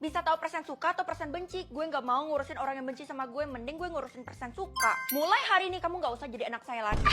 Bisa tahu persen suka atau persen benci. Gue nggak mau ngurusin orang yang benci sama gue, mending gue ngurusin persen suka. Mulai hari ini kamu nggak usah jadi anak saya lagi.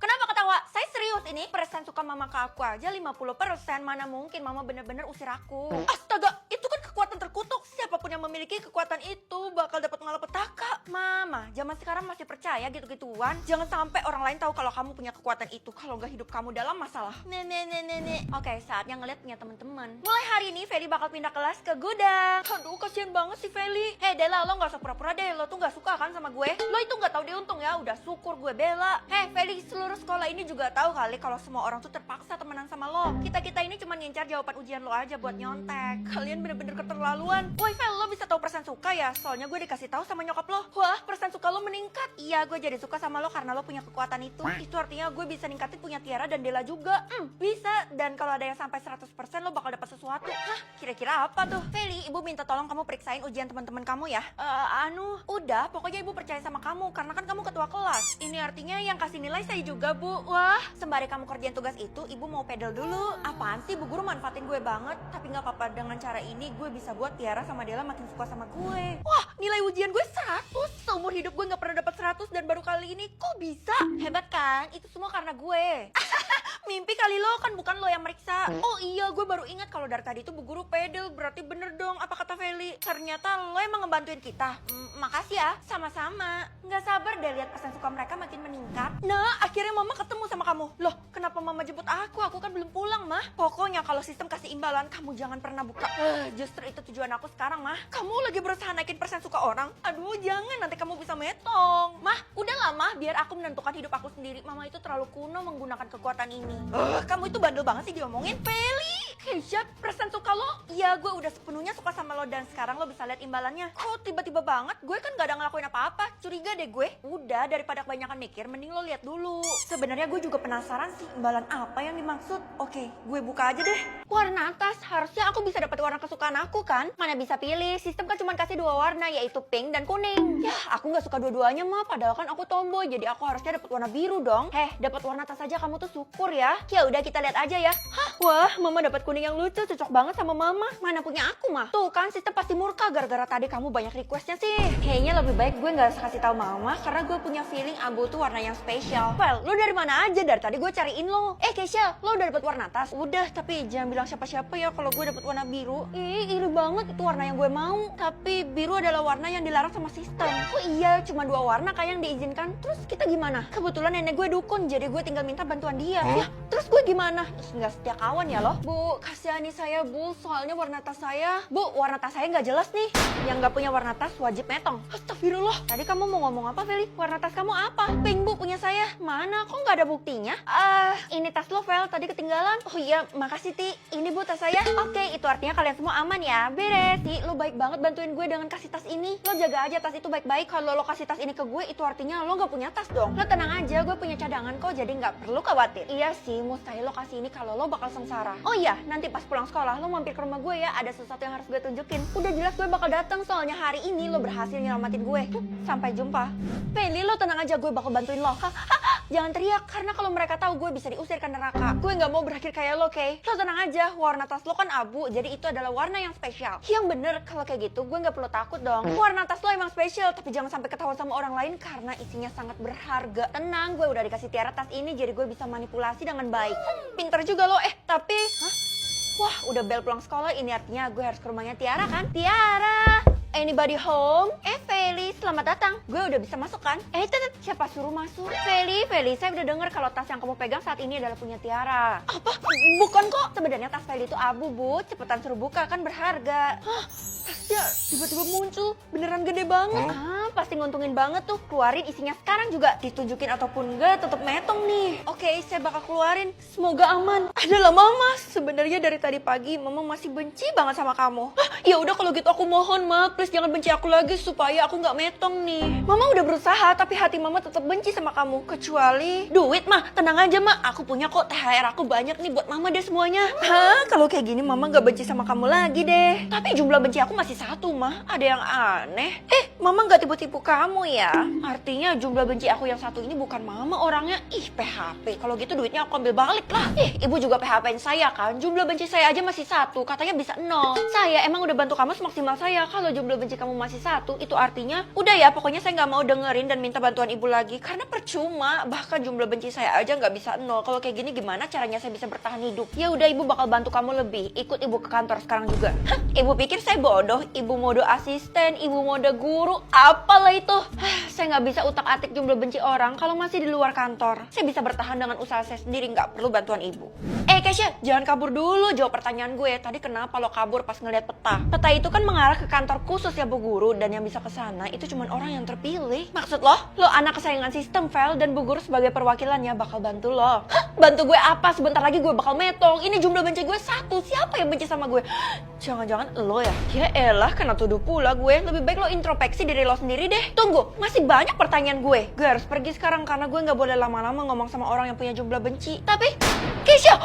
Kenapa ketawa? Saya serius ini. Persen suka mama ke aku aja 50%. Mana mungkin mama bener-bener usir aku. Astaga, itu kan kekuatan terkutuk. Siapapun yang memiliki kekuatan itu bakal dapat malapetaka. Mama, zaman sekarang masih percaya gitu-gituan. Jangan sampai orang lain tahu kalau kamu punya kekuatan itu. Kalau nggak hidup kamu dalam masalah. Nenek. Oke, saatnya ngeliat punya teman-teman. Mulai hari ini Feli bakal pindah kelas ke gudang. Aduh, kasihan banget sih Feli. Hei Dela, lo gak usah pura-pura deh. Lo tuh gak suka kan sama gue? Lo itu gak tahu diuntung ya. Udah syukur gue bela. Hei Feli, seluruh sekolah ini juga tahu kali kalau semua orang tuh terpaksa temenan sama lo. Kita ini cuma ngincar jawaban ujian lo aja buat nyontek. Kalian bener-bener keterlaluan. Woi Fel, lo bisa tahu persen suka ya? Soalnya gue dikasih tahu sama nyokap lo. Wah, persen suka lo meningkat. Iya, gue jadi suka sama lo karena lo punya kekuatan itu. Itu artinya gue bisa ningkatin punya Tiara dan Dela juga. Bisa. Dan kalau ada yang sampai 100% lo bakal dapat sesuatu. Hah, kira-kira apa tuh? Feli, ibu minta tolong kamu periksain ujian teman-teman kamu ya. Udah, pokoknya ibu percaya sama kamu karena kan kamu ketua kelas. Ini artinya yang kasih nilai saya juga, Bu. Wah, sembari kamu kerjain tugas itu, ibu mau pedal dulu. Apaan sih, Bu Guru manfaatin gue banget. Tapi nggak apa-apa, dengan cara ini gue bisa buat Tiara sama Dela makin suka sama gue. Wah, nilai ujian gue 100. Seumur hidup gue nggak pernah dapat 100 dan baru kali ini kok bisa? Hebat kan? Itu semua karena gue. Mimpi kali lo, kan bukan lo yang meriksa. Oh iya, gue baru ingat kalau dari tadi itu Bu Guru pedel. Berarti bener dong apa kata Feli. Ternyata lo emang ngebantuin kita. Makasih ya, sama-sama. Nggak sabar deh lihat persen suka mereka makin meningkat. Nah, akhirnya mama ketemu sama kamu. Loh, kenapa mama jemput aku? Aku kan belum pulang, mah. Pokoknya kalau sistem kasih imbalan, kamu jangan pernah buka. Justru itu tujuan aku sekarang, mah. Kamu lagi berusaha naikin persen suka orang. Aduh, jangan, nanti kamu bisa metong. Mah, udahlah, mah. Biar aku menentukan hidup aku sendiri. Mama itu terlalu kuno menggunakan kekuatan ini. Kamu itu bandel banget sih diomongin. Feli, Keisha, persen suka lo? Iya, gue udah sepenuhnya suka sama lo dan sekarang lo bisa lihat imbalannya. Kok tiba-tiba banget? Gue kan gak ada ngelakuin apa-apa. Curiga deh gue. Udah, daripada kebanyakan mikir, mending lo lihat dulu. Sebenarnya gue juga penasaran sih imbalan apa yang dimaksud. Oke, gue buka aja deh. Warna atas, harusnya aku bisa dapat warna kesukaan aku kan? Mana bisa pilih? Sistem kan cuma kasih 2 warna, yaitu pink dan kuning. Ya, aku nggak suka dua-duanya mah. Padahal kan aku tomboy, jadi aku harusnya dapat warna biru dong. Dapat warna atas aja kamu tuh syukur ya. Ya udah kita lihat aja ya. Hah, wah, mama dapat kuning yang lucu, cocok banget sama mama. Mana punya aku mah? Tuh kan sistem pasti murka gara-gara tadi kamu banyak requestnya sih. Kayaknya lebih baik gue nggak usah kasih tahu mama karena gue punya feeling abu tuh warna yang spesial. Well, lo dari mana aja? Dari tadi gue cariin lo. Keisha, lo udah dapat warna atas? Udah, tapi jangan bilang siapa-siapa ya kalau gue dapat warna biru. Iri banget, itu warna yang gue mau. Tapi biru adalah warna yang dilarang sama sistem. Oh iya, cuma 2 warna kayak yang diizinkan. Terus kita gimana? Kebetulan nenek gue dukun, jadi gue tinggal minta bantuan dia. Ya, terus gue gimana? Nggak setia kawan ya lo? Bu, kasihani saya Bu, soalnya warna tas saya. Bu, warna tas saya nggak jelas nih. Yang nggak punya warna tas wajib metong. Astagfirullah. Tadi kamu mau ngomong apa, Feli? Warna tas kamu apa? Pink Bu, punya saya. Mana? Kok nggak ada buktinya? Ini tas lo, Fel. Tadi ketinggalan. Oh iya, makasih Ti. Ini Bu tas saya. Oke, itu artinya kalian semua aman ya. Beres. Ti, lo baik banget bantuin gue dengan kasih tas ini. Lo jaga aja tas itu baik-baik. Kalau lo kasih tas ini ke gue, itu artinya lo nggak punya tas dong. Lo tenang aja, gue punya cadangan kok, jadi nggak perlu khawatir. Iya sih, mustahil lo kasih ini kalau lo bakal sengsara. Oh iya, nanti pas pulang sekolah lo mampir ke rumah gue ya. Ada sesuatu yang harus gue tunjukin. Udah jelas gue bakal datang, soalnya hari ini lo berhasil nyelamatin gue. Sampai jumpa. Feli, lo tenang aja, gue bakal bantuin lo. Jangan teriak, karena kalau mereka tahu gue bisa diusir ke neraka. Gue nggak mau berakhir kayak lo, Kay. Lo tenang aja, warna tas lo kan abu, jadi itu adalah warna yang spesial. Yang bener, kalau kayak gitu gue nggak perlu takut dong. Warna tas lo emang spesial, tapi jangan sampai ketahuan sama orang lain karena isinya sangat berharga. Tenang, gue udah dikasih Tiara tas ini, jadi gue bisa manipulasi dengan baik. Pinter juga lo, tapi... Wah, udah bel pulang sekolah, ini artinya gue harus ke rumahnya Tiara kan? Tiara! Anybody home? Feli, selamat datang. Gue udah bisa masuk kan? Siapa suruh masuk? Feli, saya udah denger kalau tas yang kamu pegang saat ini adalah punya Tiara. Apa? Bukan kok. Sebenarnya tas Feli itu abu, Bu. Cepetan suruh buka, kan berharga. Hah? Tasnya tiba-tiba muncul. Beneran gede banget. Pasti nguntungin banget tuh. Keluarin isinya sekarang juga. Ditunjukin ataupun enggak, tetep metong nih. Oke, saya bakal keluarin. Semoga aman. Adalah Mama. Sebenarnya dari tadi pagi, Mama masih benci banget sama kamu. Ya udah kalau gitu aku mohon, Ma. Please jangan benci aku lagi supaya aku aku nggak metong nih. Mama udah berusaha, tapi hati mama tetap benci sama kamu. Kecuali duit mah, tenang aja mah. Aku punya kok THR aku banyak nih buat mama deh semuanya. Hah? Kalau kayak gini mama nggak benci sama kamu lagi deh. Tapi jumlah benci aku masih 1 mah. Ada yang aneh. Mama nggak tipu-tipu kamu ya? Artinya jumlah benci aku yang 1 ini bukan mama orangnya. Ih, PHP. Kalau gitu duitnya aku ambil balik lah. Ibu juga PHP-in saya kan. Jumlah benci saya aja masih 1. Katanya bisa 0. Saya emang udah bantu kamu semaksimal saya. Kalau jumlah benci kamu masih 1, itu artinya udah ya, pokoknya saya nggak mau dengerin dan minta bantuan ibu lagi. Karena percuma. Bahkan jumlah benci saya aja nggak bisa 0. Kalau kayak gini gimana caranya saya bisa bertahan hidup? Ya udah, ibu bakal bantu kamu lebih. Ikut ibu ke kantor sekarang juga. Ibu pikir saya bodoh? Ibu mode asisten, ibu mode guru, apalah itu. Saya nggak bisa utak-atik jumlah benci orang kalau masih di luar kantor. Saya bisa bertahan dengan usaha saya sendiri, nggak perlu bantuan ibu. Kesha, jangan kabur dulu. Jawab pertanyaan gue. Tadi kenapa lo kabur pas ngeliat peta? Peta itu kan mengarah ke kantor khusus ya Bu Guru, dan yang bisa ke sana itu cuma orang yang terpilih. Maksud lo anak kesayangan sistem, Vel, dan Bu Guru sebagai perwakilannya bakal bantu lo. Bantu gue apa? Sebentar lagi gue bakal metong. Ini jumlah benci gue 1. Siapa yang benci sama gue? Jangan-jangan lo ya? Ya elah, kena tuduh pula gue. Lebih baik lo introspeksi diri lo sendiri deh. Tunggu, masih banyak pertanyaan gue. Gue harus pergi sekarang karena gue nggak boleh lama-lama ngomong sama orang yang punya jumlah benci. Tapi, Kesha,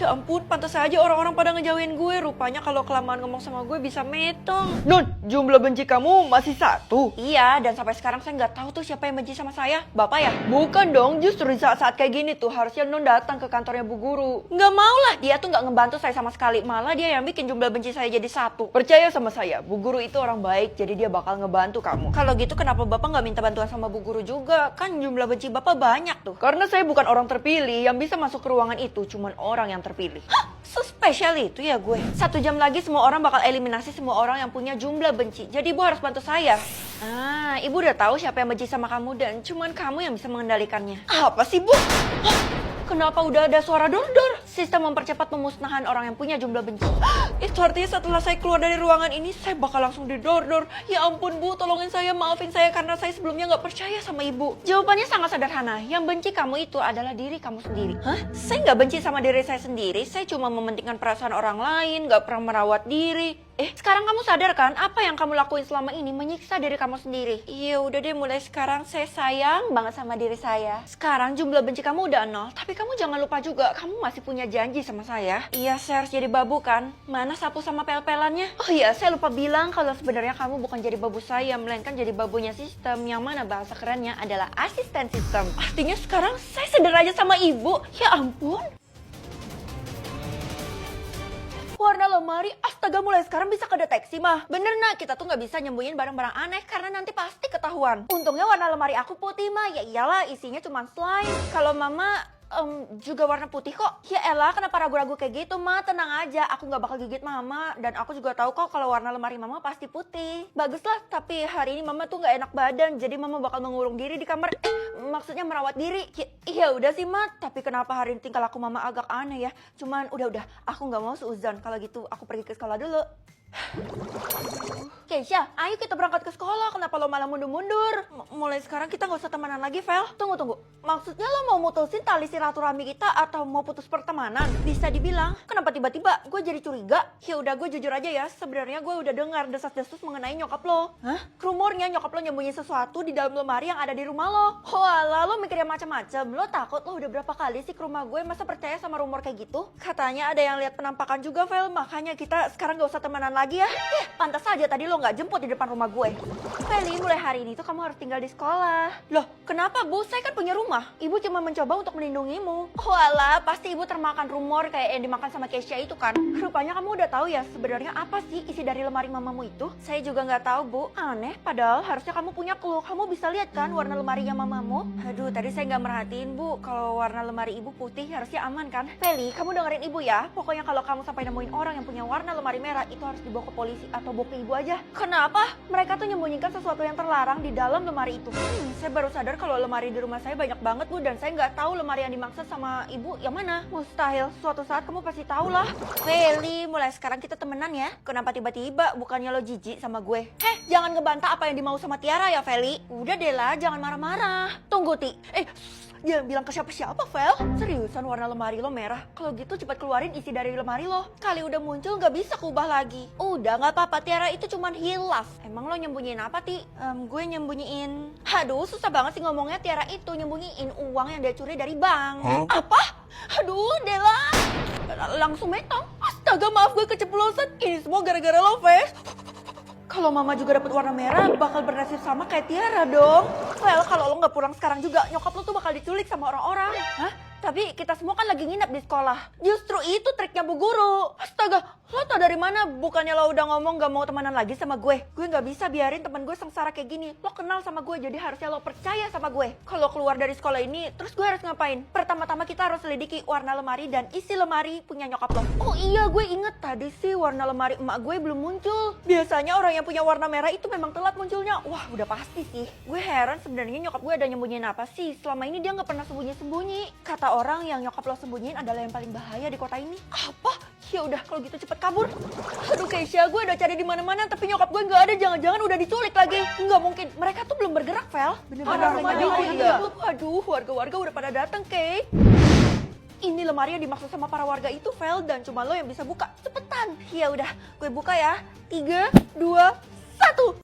ya ampun, pantas aja orang-orang pada ngejauhin gue. Rupanya kalau kelamaan ngomong sama gue bisa metong. Nun, jumlah benci kamu masih 1? Iya, dan sampai sekarang saya nggak tahu tuh siapa yang benci sama saya. Bapak ya? Bukan dong, justru di saat-saat kayak gini tuh harusnya Nun datang ke kantornya Bu Guru. Nggak mau lah, dia tuh nggak ngebantu saya sama sekali. Malah dia yang bikin jumlah benci saya jadi 1. Percaya sama saya, Bu Guru itu orang baik, jadi dia bakal ngebantu kamu. Kalau gitu kenapa Bapak nggak minta bantuan sama Bu Guru juga? Kan jumlah benci Bapak banyak tuh. Karena saya bukan orang terpilih, yang bisa masuk ke ruangan itu cuman orang yang terpilih. Hah? So-spesial itu ya gue? 1 jam lagi semua orang bakal eliminasi semua orang yang punya jumlah benci. Jadi ibu harus bantu saya. Ibu udah tahu siapa yang benci sama kamu dan cuman kamu yang bisa mengendalikannya. Apa sih, Bu? Hah? Kenapa udah ada suara dor-dor? Sistem mempercepat pemusnahan orang yang punya jumlah benci. Itu artinya setelah saya keluar dari ruangan ini, saya bakal langsung didor-dor. Ya ampun Bu, tolongin saya, maafin saya karena saya sebelumnya nggak percaya sama ibu. Jawabannya sangat sederhana. Yang benci kamu itu adalah diri kamu sendiri. Hah? Saya nggak benci sama diri saya sendiri. Saya cuma mementingkan perasaan orang lain, nggak pernah merawat diri. Sekarang kamu sadar kan apa yang kamu lakuin selama ini menyiksa diri kamu sendiri? Iya udah deh, mulai sekarang saya sayang banget sama diri saya. Sekarang jumlah benci kamu udah 0, tapi kamu jangan lupa juga kamu masih punya janji sama saya. Iya, saya harus jadi babu kan? Mana sapu sama pel-pelannya? Oh iya, saya lupa bilang kalau sebenarnya kamu bukan jadi babu saya, melainkan jadi babunya sistem, yang mana bahasa kerennya adalah asisten sistem. Artinya sekarang saya sederajat sama ibu. Ya ampun. Warna lemari, astaga, mulai sekarang bisa kedeteksi mah. Bener nak, kita tuh nggak bisa nyembunyiin barang-barang aneh karena nanti pasti ketahuan. Untungnya warna lemari aku putih mah, ya iyalah isinya cuma slime. Kalau mama juga warna putih kok. Ya elah, kenapa ragu-ragu kayak gitu mah? Tenang aja, aku nggak bakal gigit mama. Dan aku juga tahu kok kalau warna lemari mama pasti putih. Baguslah, tapi hari ini mama tuh nggak enak badan, jadi mama bakal mengurung diri di kamar. Maksudnya merawat diri. Iya udah sih ma, tapi kenapa hari ini tingkah laku mama agak aneh ya? Cuman udah, aku nggak mau seuzon. Kalau gitu aku pergi ke sekolah dulu. Kesha, ayo kita berangkat ke sekolah. Kenapa lo malah mundur-mundur? Mulai sekarang kita gak usah temenan lagi, Vel. Tunggu. Maksudnya lo mau mutusin tali silaturahmi kita atau mau putus pertemanan? Bisa dibilang. Kenapa tiba-tiba gue jadi curiga? Ya udah, gue jujur aja ya. Sebenarnya gue udah dengar desas-desus mengenai nyokap lo. Hah? Rumornya nyokap lo nyembunyi sesuatu di dalam lemari yang ada di rumah lo. Walah, lo mikirnya macam-macam. Lo takut lo udah berapa kali sih ke rumah gue? Masa percaya sama rumor kayak gitu? Katanya ada yang lihat penampakan juga, Vel. Makanya kita sekarang gak usah temenan lagi ya. Pantas aja tadi lo nggak jemput di depan rumah gue. Feli, mulai hari ini tuh kamu harus tinggal di sekolah. Loh, kenapa Bu? Saya kan punya rumah. Ibu cuma mencoba untuk melindungimu. Walah, pasti ibu termakan rumor kayak yang dimakan sama Kesha itu kan. Rupanya kamu udah tahu ya sebenarnya apa sih isi dari lemari mamamu itu? Saya juga nggak tahu Bu. Aneh, padahal harusnya kamu punya clue. Kamu bisa lihat kan warna lemarinya mamamu? Aduh, tadi saya nggak merhatiin Bu. Kalau warna lemari ibu putih harusnya aman kan? Feli, kamu dengerin ibu ya. Pokoknya kalau kamu sampai nemuin orang yang punya warna lemari merah itu harus dibawa ke polisi atau bawa ke ibu aja. Kenapa? Mereka tuh nyembunyikan sesuatu yang terlarang di dalam lemari itu. Saya baru sadar kalau lemari di rumah saya banyak banget Bu, dan saya nggak tahu lemari yang dimaksud sama ibu yang mana. Mustahil, suatu saat kamu pasti tahu lah. Feli, mulai sekarang kita temenan ya. Kenapa tiba-tiba bukannya lo jijik sama gue? Jangan ngebantah apa yang dimau sama Tiara ya Feli. Udah deh lah, jangan marah-marah. Tunggu Ti. Jangan bilang ke siapa-siapa, Vel. Seriusan warna lemari lo merah? Kalau gitu cepat keluarin isi dari lemari lo. Kali udah muncul nggak bisa kubah lagi. Udah nggak apa-apa, Tiara itu cuman hilaf. Emang lo nyembunyiin apa, Ti? Gue nyembunyiin... Aduh, susah banget sih ngomongnya. Tiara itu nyembunyiin uang yang dia curi dari bank. Apa? Aduh, Dela. Langsung metong. Astaga, maaf gue keceplosan. Ini semua gara-gara lo, Ves. Kalau mama juga dapat warna merah, bakal bernasib sama kayak Tiara dong. Well, kalau lo nggak pulang sekarang juga, nyokap lo tuh bakal diculik sama orang-orang. Hah? Tapi kita semua kan lagi nginep di sekolah. Justru itu triknya Bu Guru. Astaga, lo tau dari mana? Bukannya lo udah ngomong gak mau temenan lagi sama gue. Gue gak bisa biarin temen gue sengsara kayak gini. Lo kenal sama gue, jadi harusnya lo percaya sama gue. Kalau keluar dari sekolah ini, terus gue harus ngapain? Pertama-tama kita harus selidiki warna lemari dan isi lemari punya nyokap lo. Oh iya, gue inget tadi sih warna lemari emak gue belum muncul. Biasanya orang yang punya warna merah itu memang telat munculnya. Wah, udah pasti sih. Gue heran sebenarnya nyokap gue ada nyembunyiin apa sih. Selama ini dia gak pernah sembunyi-sembunyi. Kata orang yang nyokap lo sembunyiin adalah yang paling bahaya di kota ini. Apa? Ya udah, kalau gitu cepet kabur. Aduh Keisha, gue udah cari di mana-mana tapi nyokap gue nggak ada. Jangan-jangan udah diculik lagi. Nggak mungkin. Mereka tuh belum bergerak, Vel. Bener-bener Rumahnya juga udah ya. ditutup. Aduh, warga-warga udah pada datang, Kay. Ini lemari yang dimaksud sama para warga itu, Vel, dan cuma lo yang bisa buka. Cepetan. Ya udah, gue buka ya. 3, 2, 1.